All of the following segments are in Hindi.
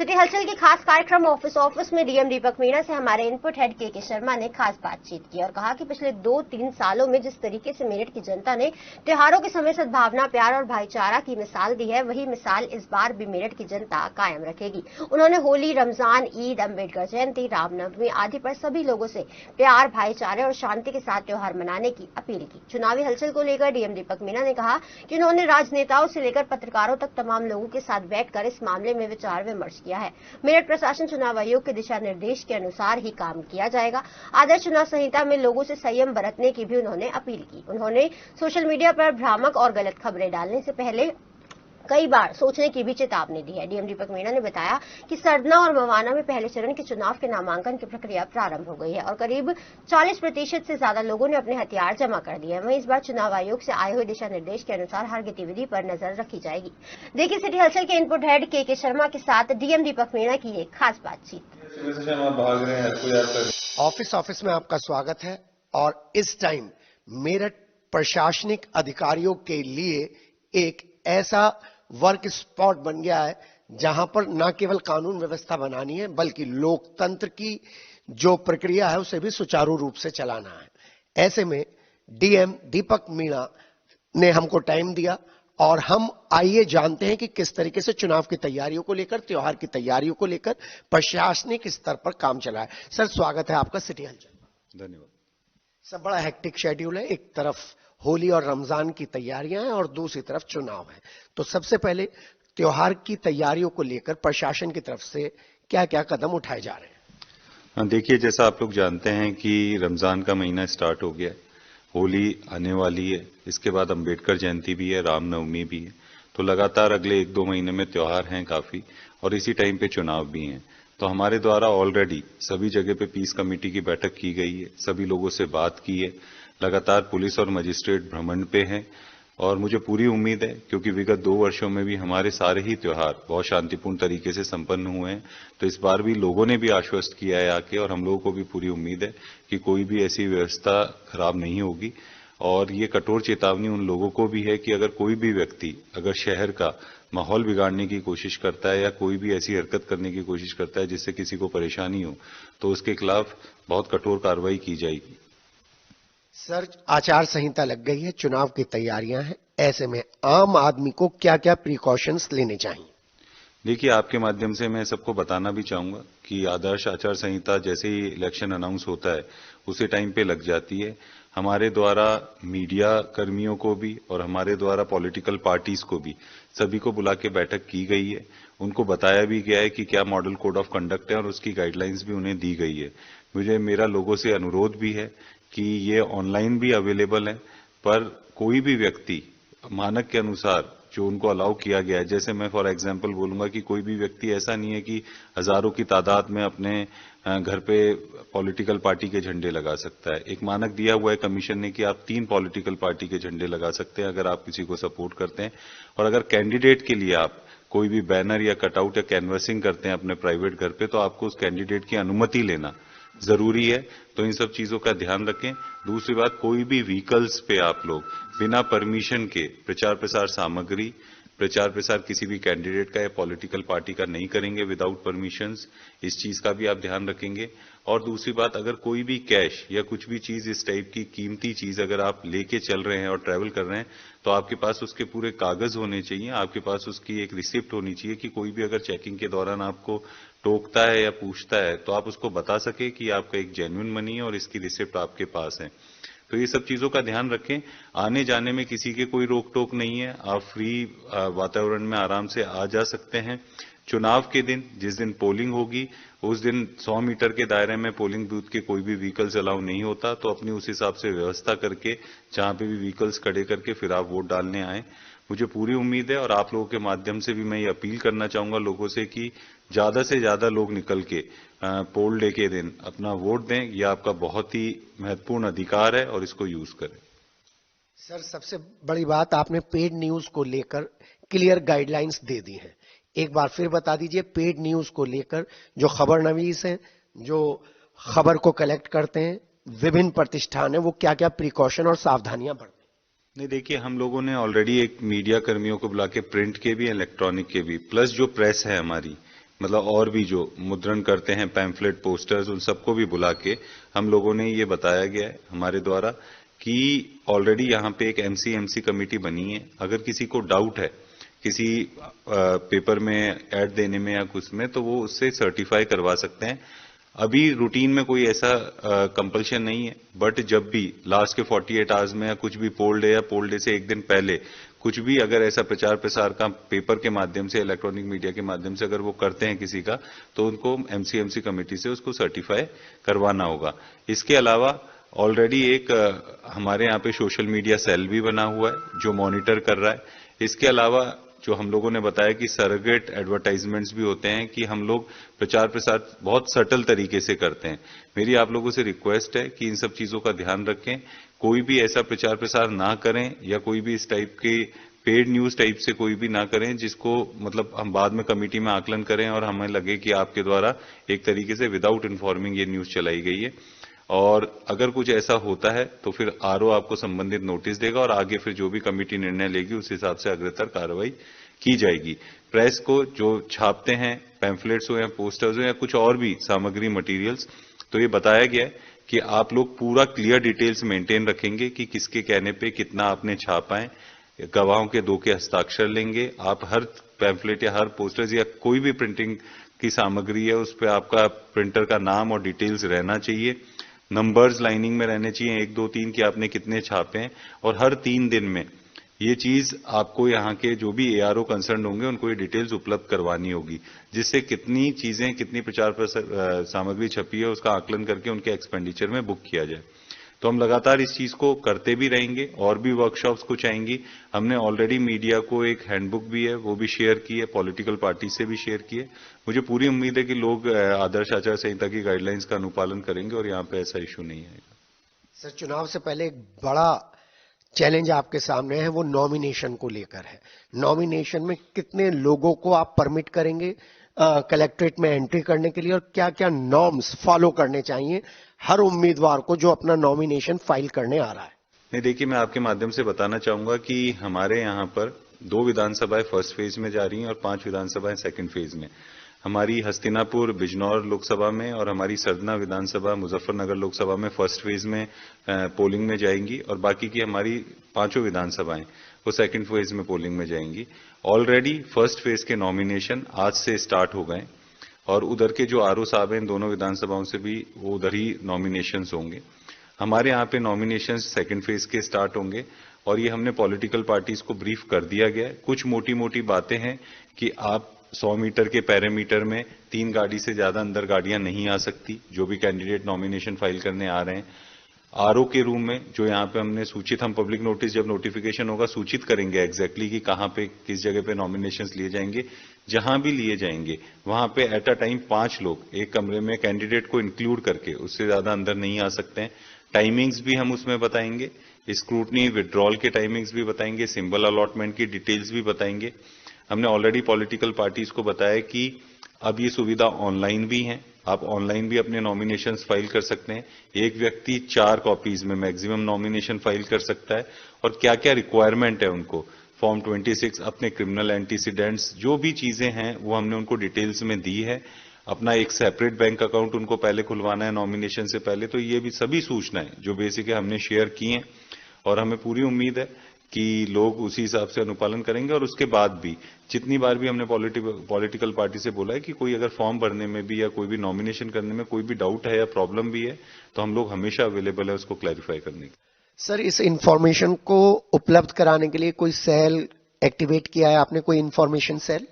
सिटी हलचल के खास कार्यक्रम ऑफिस में डीएम दीपक मीणा से हमारे इनपुट हेड के शर्मा ने खास बातचीत की और कहा कि पिछले 2-3 सालों में जिस तरीके से मेरठ की जनता ने त्योहारों के समय सद्भावना, प्यार और भाईचारा की मिसाल दी है, वही मिसाल इस बार भी मेरठ की जनता कायम रखेगी। उन्होंने होली, रमजान, ईद, अम्बेडकर जयंती, रामनवमी आदि पर सभी लोगों से प्यार, भाईचारे और शांति के साथ त्योहार मनाने की अपील की। चुनावी हलचल को लेकर डीएम दीपक मीणा ने कहा कि उन्होंने राजनेताओं से लेकर पत्रकारों तक तमाम लोगों के साथ बैठकर इस मामले में विचार विमर्श किया है। मेरठ प्रशासन चुनाव आयोग के दिशा निर्देश के अनुसार ही काम किया जाएगा। आदर्श चुनाव संहिता में लोगों से संयम बरतने की भी उन्होंने अपील की। उन्होंने सोशल मीडिया पर भ्रामक और गलत खबरें डालने से पहले कई बार सोचने की भी चेतावनी दी है। डीएम दीपक मीणा ने बताया कि सरना और मवाना में पहले चरण के चुनाव के नामांकन की प्रक्रिया प्रारंभ हो गई है और करीब 40% से ज्यादा लोगों ने अपने हथियार जमा कर दिए हैं। वहीं इस बार चुनाव आयोग से आए हुए दिशा निर्देश के अनुसार हर गतिविधि पर नजर रखी जाएगी। देखिए सिटी हलचल के इनपुट हेड के शर्मा के साथ डीएम दीपक मीणा की एक खास बातचीत। ऑफिस में आपका स्वागत है और इस टाइम मेरठ प्रशासनिक अधिकारियों के लिए एक ऐसा वर्क स्पॉट बन गया है जहां पर न केवल कानून व्यवस्था बनानी है बल्कि लोकतंत्र की जो प्रक्रिया है उसे भी सुचारू रूप से चलाना है। ऐसे में डीएम दीपक मीणा ने हमको टाइम दिया और हम आइए जानते हैं कि किस तरीके से चुनाव की तैयारियों को लेकर, त्योहार की तैयारियों को लेकर प्रशासनिक स्तर पर काम चला है। सर, स्वागत है आपका सिटी हलचल। धन्यवाद सर। बड़ा हेक्टिक शेड्यूल है, एक तरफ होली और रमजान की तैयारियां हैं और दूसरी तरफ चुनाव है, तो सबसे पहले त्योहार की तैयारियों को लेकर प्रशासन की तरफ से क्या क्या कदम उठाए जा रहे हैं? देखिए, जैसा आप लोग जानते हैं कि रमजान का महीना स्टार्ट हो गया है, होली आने वाली है, इसके बाद अम्बेडकर जयंती भी है, रामनवमी भी है, तो लगातार अगले 1-2 महीने में त्योहार हैं काफी और इसी टाइम पे चुनाव भी हैं। तो हमारे द्वारा ऑलरेडी सभी जगह पे पीस कमेटी की बैठक की गई है, सभी लोगों से बात की है, लगातार पुलिस और मजिस्ट्रेट भ्रमण पे हैं और मुझे पूरी उम्मीद है, क्योंकि विगत 2 वर्षों में भी हमारे सारे ही त्योहार बहुत शांतिपूर्ण तरीके से संपन्न हुए हैं, तो इस बार भी लोगों ने भी आश्वस्त किया है आके और हम लोगों को भी पूरी उम्मीद है कि कोई भी ऐसी व्यवस्था खराब नहीं होगी। और ये कठोर चेतावनी उन लोगों को भी है कि अगर कोई भी व्यक्ति अगर शहर का माहौल बिगाड़ने की कोशिश करता है या कोई भी ऐसी हरकत करने की कोशिश करता है जिससे किसी को परेशानी हो, तो उसके खिलाफ बहुत कठोर कार्रवाई की जाएगी। सर, आचार संहिता लग गई है, चुनाव की तैयारियां हैं, ऐसे में आम आदमी को क्या क्या प्रिकॉशंस लेने चाहिए? देखिए, आपके माध्यम से मैं सबको बताना भी चाहूंगा कि आदर्श आचार संहिता जैसे ही इलेक्शन अनाउंस होता है उसी टाइम पे लग जाती है। हमारे द्वारा मीडिया कर्मियों को भी और हमारे द्वारा पॉलिटिकल पार्टीज को भी सभी को बुला के बैठक की गई है, उनको बताया भी गया है कि क्या मॉडल कोड ऑफ कंडक्ट है और उसकी गाइडलाइंस भी उन्हें दी गई है। मेरा लोगों से अनुरोध भी है कि ये ऑनलाइन भी अवेलेबल है, पर कोई भी व्यक्ति मानक के अनुसार जो उनको अलाउ किया गया है, जैसे मैं फॉर एग्जांपल बोलूंगा कि कोई भी व्यक्ति ऐसा नहीं है कि हजारों की तादाद में अपने घर पे पॉलिटिकल पार्टी के झंडे लगा सकता है। एक मानक दिया हुआ है कमीशन ने कि आप 3 पॉलिटिकल पार्टी के झंडे लगा सकते हैं अगर आप किसी को सपोर्ट करते हैं, और अगर कैंडिडेट के लिए आप कोई भी बैनर या कटआउट या कैनवसिंग करते हैं अपने प्राइवेट घर पे, तो आपको उस कैंडिडेट की अनुमति लेना जरूरी है। तो इन सब चीजों का ध्यान रखें। दूसरी बात, कोई भी व्हीकल्स पे आप लोग बिना परमिशन के प्रचार प्रसार सामग्री, प्रचार प्रसार किसी भी कैंडिडेट का या पॉलिटिकल पार्टी का नहीं करेंगे विदाउट परमिशंस, इस चीज का भी आप ध्यान रखेंगे। और दूसरी बात, अगर कोई भी कैश या कुछ भी चीज इस टाइप की कीमती चीज अगर आप लेके चल रहे हैं और ट्रैवल कर रहे हैं, तो आपके पास उसके पूरे कागज होने चाहिए, आपके पास उसकी एक रिसिप्ट होनी चाहिए कि कोई भी अगर चेकिंग के दौरान आपको टोकता है या पूछता है तो आप उसको बता सके कि आपका एक जेन्युइन मनी है और इसकी रिसिप्ट आपके पास है। तो ये सब चीजों का ध्यान रखें। आने जाने में किसी के कोई रोक टोक नहीं है, आप फ्री वातावरण में आराम से आ जा सकते हैं। चुनाव के दिन, जिस दिन पोलिंग होगी, उस दिन 100 मीटर के दायरे में पोलिंग बूथ के कोई भी व्हीकल्स अलाउ नहीं होता, तो अपनी उस हिसाब से व्यवस्था करके जहां पे भी व्हीकल्स खड़े करके फिर आप वोट डालने आए। मुझे पूरी उम्मीद है और आप लोगों के माध्यम से भी मैं ये अपील करना चाहूंगा लोगों से कि ज्यादा से ज्यादा लोग निकल के पोल डे के दिन अपना वोट दें। यह आपका बहुत ही महत्वपूर्ण अधिकार है और इसको यूज करें। सर, सबसे बड़ी बात, आपने पेड न्यूज को लेकर क्लियर गाइडलाइंस दे दी हैं। एक बार फिर बता दीजिए, पेड न्यूज को लेकर जो खबरनवीस हैं, जो खबर को कलेक्ट करते हैं, विभिन्न प्रतिष्ठान है, वो क्या क्या प्रिकॉशन और सावधानियां बरतें? नहीं, देखिए, हम लोगों ने ऑलरेडी एक मीडिया कर्मियों को बुला के प्रिंट के भी इलेक्ट्रॉनिक के भी, प्लस जो प्रेस है हमारी मतलब और भी जो मुद्रण करते हैं पैम्फलेट पोस्टर्स, उन सबको भी बुला के हम लोगों ने ये बताया गया है हमारे द्वारा कि ऑलरेडी यहाँ पे एक एमसी कमेटी बनी है। अगर किसी को डाउट है किसी पेपर में ऐड देने में या कुछ में, तो वो उससे सर्टिफाई करवा सकते हैं। अभी रूटीन में कोई ऐसा कंपल्शन नहीं है, बट जब भी लास्ट के 48 आवर्स में या कुछ भी पोल डे या पोल डे से एक दिन पहले कुछ भी अगर ऐसा प्रचार प्रसार का पेपर के माध्यम से, इलेक्ट्रॉनिक मीडिया के माध्यम से अगर वो करते हैं किसी का, तो उनको एमसी कमेटी से उसको सर्टिफाई करवाना होगा। इसके अलावा ऑलरेडी एक हमारे यहाँ पे सोशल मीडिया सेल भी बना हुआ है जो मॉनिटर कर रहा है। इसके अलावा जो हम लोगों ने बताया कि सरोगेट एडवर्टाइजमेंट्स भी होते हैं कि हम लोग प्रचार प्रसार बहुत सटल तरीके से करते हैं। मेरी आप लोगों से रिक्वेस्ट है कि इन सब चीजों का ध्यान रखें, कोई भी ऐसा प्रचार प्रसार ना करें या कोई भी इस टाइप के पेड न्यूज टाइप से कोई भी ना करें जिसको मतलब हम बाद में कमेटी में आकलन करें और हमें लगे कि आपके द्वारा एक तरीके से विदाउट इन्फॉर्मिंग ये न्यूज चलाई गई है। और अगर कुछ ऐसा होता है तो फिर आरओ आपको संबंधित नोटिस देगा और आगे फिर जो भी कमेटी निर्णय लेगी उस हिसाब से अग्रतर कार्रवाई की जाएगी। प्रेस को जो छापते हैं, पैम्फलेट्स हो या पोस्टर्स हो या कुछ और भी सामग्री मटेरियल्स, तो ये बताया गया है कि आप लोग पूरा क्लियर डिटेल्स मेंटेन रखेंगे कि किसके कहने पे कितना आपने छापा है, गवाहों के 2 के हस्ताक्षर लेंगे। आप हर पैम्फलेट या हर पोस्टर्स या कोई भी प्रिंटिंग की सामग्री है उस पर आपका प्रिंटर का नाम और डिटेल्स रहना चाहिए। नंबर्स लाइनिंग में रहने चाहिए 1, 2, 3 कि आपने कितने छापे हैं, और हर 3 दिन में ये चीज आपको यहाँ के जो भी एआरओ कंसर्न होंगे उनको ये डिटेल्स उपलब्ध करवानी होगी, जिससे कितनी चीजें, कितनी प्रचार सामग्री छपी है उसका आकलन करके उनके एक्सपेंडिचर में बुक किया जाए। तो हम लगातार इस चीज को करते भी रहेंगे और भी वर्कशॉप्स कुछ आएंगी। हमने ऑलरेडी मीडिया को एक हैंडबुक भी है वो भी शेयर की है, पॉलिटिकल पार्टी से भी शेयर की है। मुझे पूरी उम्मीद है कि लोग आदर्श आचार संहिता की गाइडलाइंस का अनुपालन करेंगे और यहाँ पे ऐसा इश्यू नहीं आएगा। सर, चुनाव से पहले एक बड़ा चैलेंज आपके सामने है, वो नॉमिनेशन को लेकर है। नॉमिनेशन में कितने लोगों को आप परमिट करेंगे कलेक्ट्रेट में एंट्री करने के लिए, और क्या क्या नॉर्म्स फॉलो करने चाहिए हर उम्मीदवार को जो अपना नॉमिनेशन फाइल करने आ रहा है? नहीं, देखिए, मैं आपके माध्यम से बताना चाहूंगा कि हमारे यहाँ पर 2 विधानसभाएं फर्स्ट फेज में जा रही हैं और 5 विधानसभाएं सेकंड फेज में। हमारी हस्तिनापुर बिजनौर लोकसभा में और हमारी सरदना विधानसभा मुजफ्फरनगर लोकसभा में फर्स्ट फेज में पोलिंग में जाएंगी, और बाकी की हमारी 5 विधानसभाएं वो सेकंड फेज में पोलिंग में जाएंगी। ऑलरेडी फर्स्ट फेज के नॉमिनेशन आज से स्टार्ट हो गए और उधर के जो आरओ साहब हैं इन दोनों विधानसभाओं से भी वो उधर ही नॉमिनेशंस होंगे। हमारे यहाँ पे नॉमिनेशंस सेकंड फेज के स्टार्ट होंगे और ये हमने पॉलिटिकल पार्टीज को ब्रीफ कर दिया गया है। कुछ मोटी मोटी बातें हैं कि आप 100 मीटर के पैरामीटर में 3 गाड़ी से ज्यादा अंदर गाड़ियां नहीं आ सकती जो भी कैंडिडेट नॉमिनेशन फाइल करने आ रहे हैं। आरओ के रूम में जो यहाँ पे हमने सूचित, हम पब्लिक नोटिस जब नोटिफिकेशन होगा सूचित करेंगे एग्जैक्टली कि कहाँ पे किस जगह पे नॉमिनेशंस लिए जाएंगे। जहां भी लिए जाएंगे वहां पे एट अ टाइम 5 लोग एक कमरे में कैंडिडेट को इंक्लूड करके, उससे ज्यादा अंदर नहीं आ सकते हैं। टाइमिंग्स भी हम उसमें बताएंगे, स्क्रूटनी विड्रॉल के टाइमिंग्स भी बताएंगे, सिंबल अलॉटमेंट की डिटेल्स भी बताएंगे। हमने ऑलरेडी पॉलिटिकल पार्टीज को बताया कि अब ये सुविधा ऑनलाइन भी है, आप ऑनलाइन भी अपने नॉमिनेशंस फाइल कर सकते हैं। एक व्यक्ति 4 कॉपीज में मैक्सिमम नॉमिनेशन फाइल कर सकता है, और क्या क्या रिक्वायरमेंट है उनको, फॉर्म 26, अपने क्रिमिनल एंटीसीडेंट्स, जो भी चीजें हैं वो हमने उनको डिटेल्स में दी है। अपना एक सेपरेट बैंक अकाउंट उनको पहले खुलवाना है नॉमिनेशन से पहले। तो ये भी सभी सूचनाएं जो बेसिक है हमने शेयर की हैं, और हमें पूरी उम्मीद है कि लोग उसी हिसाब से अनुपालन करेंगे। और उसके बाद भी जितनी बार भी हमने पॉलिटिकल पार्टी से बोला है कि कोई अगर फॉर्म भरने में भी या कोई भी नॉमिनेशन करने में कोई भी डाउट है या प्रॉब्लम भी है तो हम लोग हमेशा अवेलेबल है उसको क्लैरिफाई करने की। सर, इस इंफॉर्मेशन को उपलब्ध कराने के लिए कोई सेल एक्टिवेट किया है आपने, कोई इंफॉर्मेशन सेल?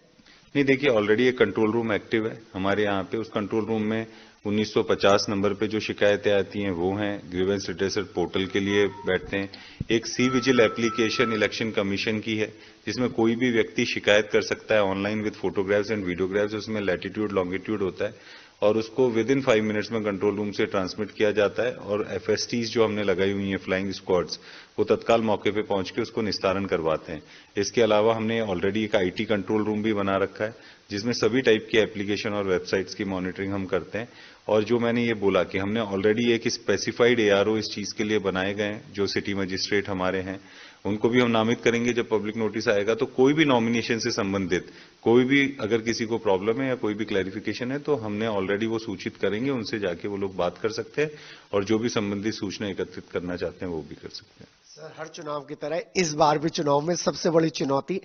नहीं, देखिए, ऑलरेडी एक कंट्रोल रूम एक्टिव है हमारे यहाँ पे। उस कंट्रोल रूम में 1950 नंबर पे जो शिकायतें आती हैं वो हैं, ग्रीवेंस रिड्रेसल पोर्टल के लिए बैठते हैं। एक C vigil application election commission की है जिसमें कोई भी व्यक्ति शिकायत कर सकता है ऑनलाइन विद फोटोग्राफ्स एंड वीडियोग्राफ्स। उसमें लैटिट्यूड लॉन्गिट्यूड होता है और उसको विद इन 5 मिनट्स में कंट्रोल रूम से ट्रांसमिट किया जाता है, और एफएसटीज जो हमने लगाई हुई हैं फ्लाइंग स्क्वाड्स वो तत्काल मौके पे पहुंच के उसको निस्तारण करवाते हैं। इसके अलावा हमने ऑलरेडी एक आईटी कंट्रोल रूम भी बना रखा है जिसमें सभी टाइप की एप्लीकेशन और वेबसाइट्स की मॉनिटरिंग हम करते हैं। और जो मैंने ये बोला कि हमने ऑलरेडी एक स्पेसिफाइड एआरओ इस चीज के लिए बनाए गए हैं जो सिटी मजिस्ट्रेट हमारे हैं, उनको भी हम नामित करेंगे जब पब्लिक नोटिस आएगा। तो कोई भी नॉमिनेशन से संबंधित कोई भी अगर किसी को प्रॉब्लम है या कोई भी क्लैरिफिकेशन है तो हमने ऑलरेडी वो सूचित करेंगे, उनसे जाके वो लोग बात कर सकते हैं और जो भी संबंधित सूचना एकत्रित करना चाहते हैं वो भी कर सकते हैं। सर, हर चुनाव की तरह इस बार भी चुनाव में सबसे बड़ी चुनौती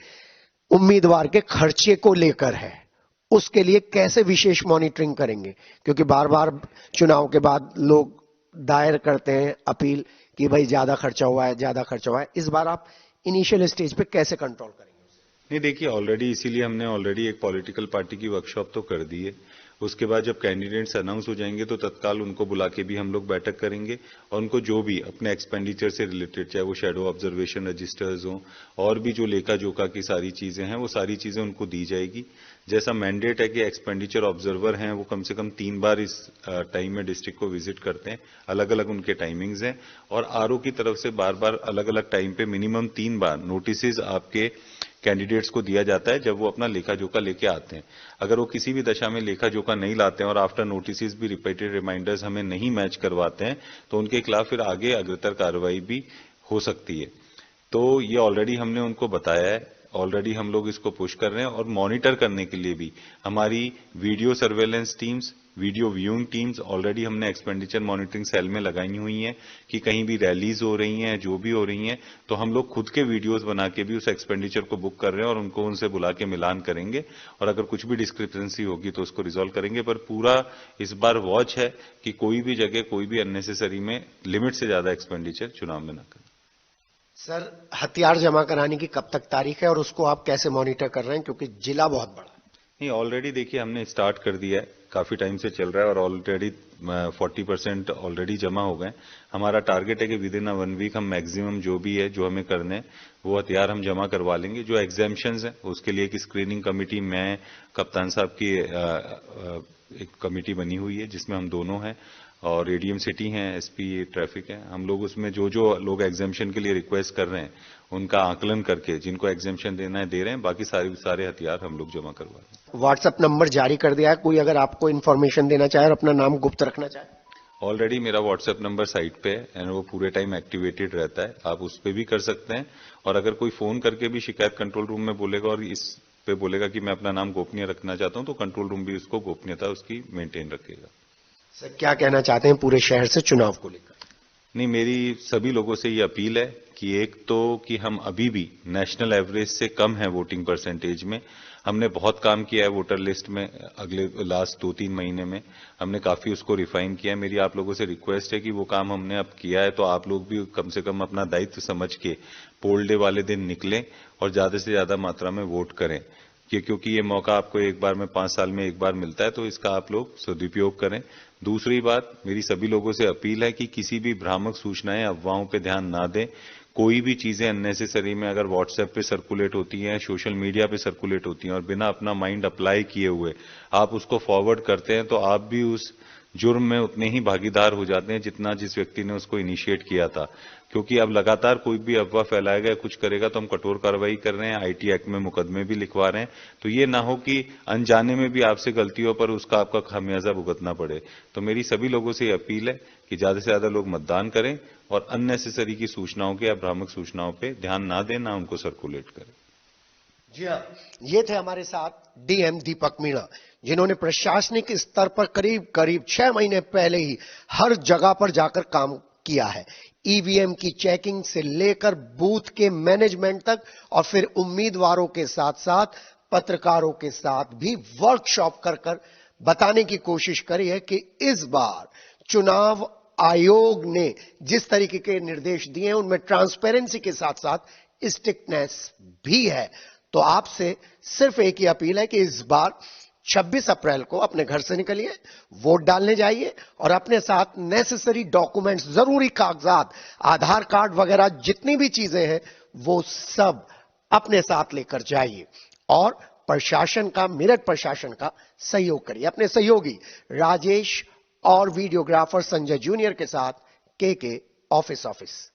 उम्मीदवार के खर्चे को लेकर है। उसके लिए कैसे विशेष मॉनिटरिंग करेंगे? क्योंकि बार बार चुनाव के बाद लोग दायर करते हैं अपील कि भाई ज्यादा खर्चा हुआ है, ज्यादा खर्चा हुआ है। इस बार आप इनिशियल स्टेज पे कैसे कंट्रोल करेंगे? नहीं, देखिए, ऑलरेडी इसीलिए हमने ऑलरेडी एक पॉलिटिकल पार्टी की वर्कशॉप तो कर दी है। उसके बाद जब कैंडिडेट्स अनाउंस हो जाएंगे तो तत्काल उनको बुला के भी हम लोग बैठक करेंगे और उनको जो भी अपने एक्सपेंडिचर से रिलेटेड, चाहे वो शैडो ऑब्जर्वेशन रजिस्टर्स हों और भी जो लेखा जोखा की सारी चीजें हैं, वो सारी चीजें उनको दी जाएगी। जैसा मैंडेट है कि एक्सपेंडिचर ऑब्जर्वर हैं वो कम से कम 3 बार इस टाइम में डिस्ट्रिक्ट को विजिट करते हैं, अलग अलग उनके टाइमिंग्स हैं। और आरओ की तरफ से बार बार अलग अलग टाइम पे मिनिमम 3 बार नोटिस आपके कैंडिडेट्स को दिया जाता है जब वो अपना लेखा जोखा लेके आते हैं। अगर वो किसी भी दशा में लेखा जोखा नहीं लाते हैं और आफ्टर नोटिस भी रिपीटेड रिमाइंडर्स हमें नहीं मैच करवाते हैं तो उनके खिलाफ फिर आगे अग्रतर कार्रवाई भी हो सकती है। तो ये ऑलरेडी हमने उनको बताया है, ऑलरेडी हम लोग इसको पुश कर रहे हैं और मॉनिटर करने के लिए भी हमारी video surveillance teams, video viewing teams already हमने एक्सपेंडिचर मॉनिटरिंग सेल में लगाई हुई हैं कि कहीं भी रैलीज हो रही हैं, जो भी हो रही हैं, तो हम लोग खुद के वीडियोस बना के भी उस एक्सपेंडिचर को बुक कर रहे हैं और उनको उनसे बुला के मिलान करेंगे और अगर कुछ भी डिस्क्रिपेंसी होगी तो उसको रिजॉल्व करेंगे। पर पूरा इस बार वॉच है कि कोई भी जगह कोई भी अननेसेसरी में लिमिट से ज्यादा एक्सपेंडिचर चुनाव में न करें। सर, हथियार जमा कराने की कब तक तारीख है और उसको आप कैसे मॉनिटर कर रहे हैं, क्योंकि जिला बहुत बड़ा है? नहीं, ऑलरेडी देखिए हमने स्टार्ट कर दिया है, काफी टाइम से चल रहा है और ऑलरेडी 40% ऑलरेडी जमा हो गए। हमारा टारगेट है कि विद इन 1 वीक हम मैक्सिमम जो भी है जो हमें करने वो हथियार हम जमा करवा लेंगे। जो एग्जेम्पशंस हैं उसके लिए एक स्क्रीनिंग कमेटी, मैं, कप्तान साहब की एक कमेटी बनी हुई है जिसमें हम दोनों हैं और एडीएम सिटी हैं, एसपी ट्रैफिक है। हम लोग उसमें जो जो लोग एग्जेम्पशन के लिए रिक्वेस्ट कर रहे हैं उनका आकलन करके जिनको एग्जेम्पशन देना है दे रहे हैं, बाकी सारे हथियार हम लोग जमा करवा रहे हैं। व्हाट्सएप नंबर जारी कर दिया है, कोई अगर आपको इन्फॉर्मेशन देना चाहे और अपना नाम गुप्त रखना चाहे? ऑलरेडी मेरा व्हाट्सएप नंबर साइट पे है एंड वो पूरे टाइम एक्टिवेटेड रहता है, आप उस पर भी कर सकते हैं। और अगर कोई फोन करके भी शिकायत कंट्रोल रूम में बोलेगा और इस पे बोलेगा कि मैं अपना नाम गोपनीय रखना चाहता हूं तो कंट्रोल रूम भी उसको गोपनीयता उसकी मेंटेन रखेगा। सर, क्या कहना चाहते हैं पूरे शहर से चुनाव को लेकर? नहीं, मेरी सभी लोगों से ये अपील है कि एक तो कि हम अभी भी नेशनल एवरेज से कम है वोटिंग परसेंटेज में। हमने बहुत काम किया है वोटर लिस्ट में, अगले लास्ट 2-3 महीने में हमने काफी उसको रिफाइन किया है। मेरी आप लोगों से रिक्वेस्ट है कि वो काम हमने अब किया है तो आप लोग भी कम से कम अपना दायित्व समझ के पोल डे वाले दिन निकलें और ज्यादा से ज्यादा मात्रा में वोट करें, क्योंकि ये मौका आपको एक बार में 5 साल में एक बार मिलता है, तो इसका आप लोग सदुपयोग करें। दूसरी बात, मेरी सभी लोगों से अपील है कि किसी भी भ्रामक सूचनाएं, अफवाहों पे ध्यान ना दें। कोई भी चीजें अननेसेसरी में अगर व्हाट्सएप पे सर्कुलेट होती हैं, सोशल मीडिया पे सर्कुलेट होती हैं और बिना अपना माइंड अप्लाई किए हुए आप उसको फॉरवर्ड करते हैं तो आप भी उस जुर्म में उतने ही भागीदार हो जाते हैं जितना जिस व्यक्ति ने उसको इनिशिएट किया था। क्योंकि अब लगातार कोई भी अफवाह फैलाएगा, कुछ करेगा तो हम कठोर कार्रवाई कर रहे हैं, आईटी एक्ट में मुकदमे भी लिखवा रहे हैं। तो ये ना हो कि अनजाने में भी आपसे गलती हो पर उसका आपका खामियाजा भुगतना पड़े। तो मेरी सभी लोगों से अपील है कि ज्यादा से ज्यादा लोग मतदान करें और अननेसेसरी की सूचनाओं के या भ्रामक सूचनाओं पर ध्यान ना दें, ना उनको सर्कुलेट करें। जी हाँ, ये थे हमारे साथ डीएम दीपक मीणा, जिन्होंने प्रशासनिक स्तर पर करीब करीब 6 महीने पहले ही हर जगह पर जाकर काम किया है। ईवीएम की चेकिंग से लेकर बूथ के मैनेजमेंट तक और फिर उम्मीदवारों के साथ साथ पत्रकारों के साथ भी वर्कशॉप कर बताने की कोशिश करी है कि इस बार चुनाव आयोग ने जिस तरीके के निर्देश दिए हैं उनमें ट्रांसपेरेंसी के साथ साथ स्ट्रिक्टनेस भी है। तो आपसे सिर्फ एक ही अपील है कि इस बार 26 अप्रैल को अपने घर से निकलिए, वोट डालने जाइए और अपने साथ नेसेसरी डॉक्यूमेंट्स, जरूरी कागजात, आधार कार्ड वगैरह जितनी भी चीजें हैं वो सब अपने साथ लेकर जाइए और प्रशासन का, मेरठ प्रशासन का सहयोग करिए। अपने सहयोगी राजेश और वीडियोग्राफर संजय जूनियर के साथ के ऑफिस।